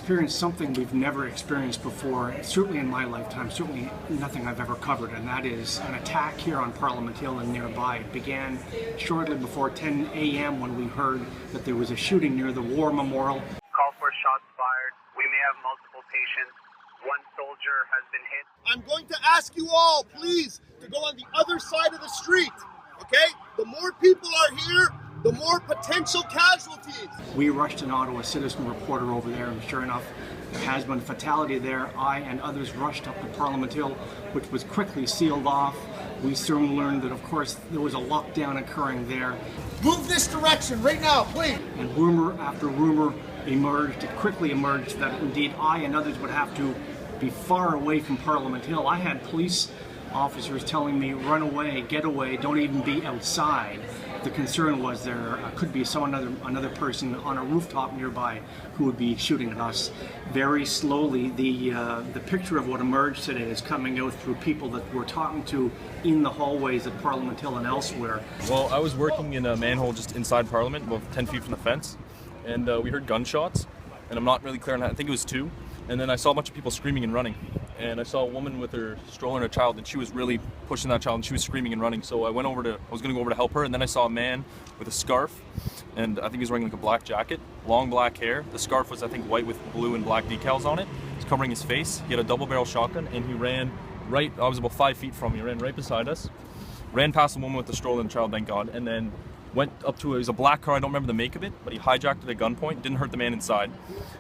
experienced something we've never experienced before, certainly in my lifetime, certainly nothing I've ever covered, and that is an attack here on Parliament Hill and nearby. It began shortly before 10 a.m. when we heard that there was a shooting near the War Memorial. Call for shots fired. We may have multiple patients. One soldier has been hit. I'm going to ask you all, please, to go on the other side of the street, okay? The more people are here, the more potential casualties. We rushed an Ottawa Citizen reporter over there, and sure enough, there has been a fatality there. I and others rushed up to Parliament Hill, which was quickly sealed off. We soon learned that, of course, there was a lockdown occurring there. Move this direction right now, please. And rumor after rumor emerged. It quickly emerged that indeed I and others would have to be far away from Parliament Hill. I had police officers telling me, run away, get away, don't even be outside. The concern was there could be another person on a rooftop nearby who would be shooting at us. Very slowly, the picture of what emerged today is coming out through people that we're talking to in the hallways at Parliament Hill and elsewhere. Well, I was working in a manhole just inside Parliament, about 10 feet from the fence, and we heard gunshots, and I'm not really clear on that. I think it was 2. And then I saw a bunch of people screaming and running. And I saw a woman with her stroller and a child, and she was really pushing that child, and she was screaming and running. So I was going to go over to help her, and then I saw a man with a scarf, and I think he was wearing like a black jacket, long black hair. The scarf was, I think, white with blue and black decals on it. He's covering his face. He had a double-barrel shotgun, and he ran right, I was about 5 feet from me, he ran right beside us, ran past the woman with the stroller and the child, thank God, and then went up to it was a black car, I don't remember the make of it, but he hijacked it at gunpoint, didn't hurt the man inside,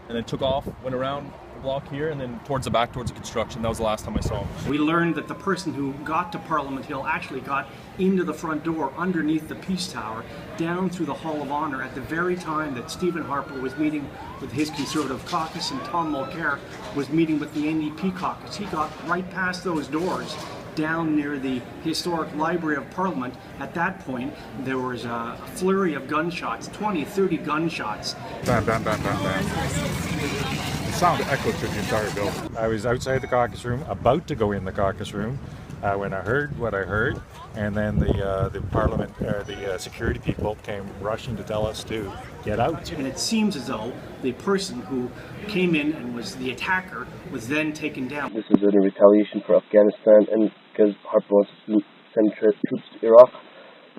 and then took off, went around the block here, and then towards the back, towards the construction. That was the last time I saw him. We learned that the person who got to Parliament Hill actually got into the front door underneath the Peace Tower, down through the Hall of Honour at the very time that Stephen Harper was meeting with his Conservative caucus and Tom Mulcair was meeting with the NDP caucus. He got right past those doors, down near the historic Library of Parliament. At that point, there was a flurry of gunshots, 20, 30 gunshots. Bam, bam, bam, bam, bam. The sound echoed through the entire building. I was outside the caucus room, about to go in the caucus room, when I heard what I heard, and then the Parliament, the security people came rushing to tell us to get out. And it seems as though the person who came in and was the attacker was then taken down. This is in retaliation for Afghanistan, and because Harper wants to send troops to Iraq.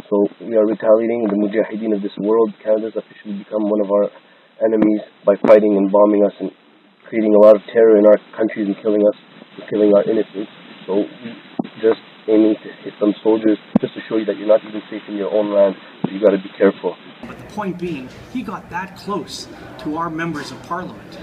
So we are retaliating. The Mujahideen of this world, Canada's officially become one of our enemies by fighting and bombing us and creating a lot of terror in our countries and killing us and killing our innocents. So we just aiming to hit some soldiers just to show you that you're not even safe in your own land. So you got to be careful. But the point being, he got that close to our members of Parliament.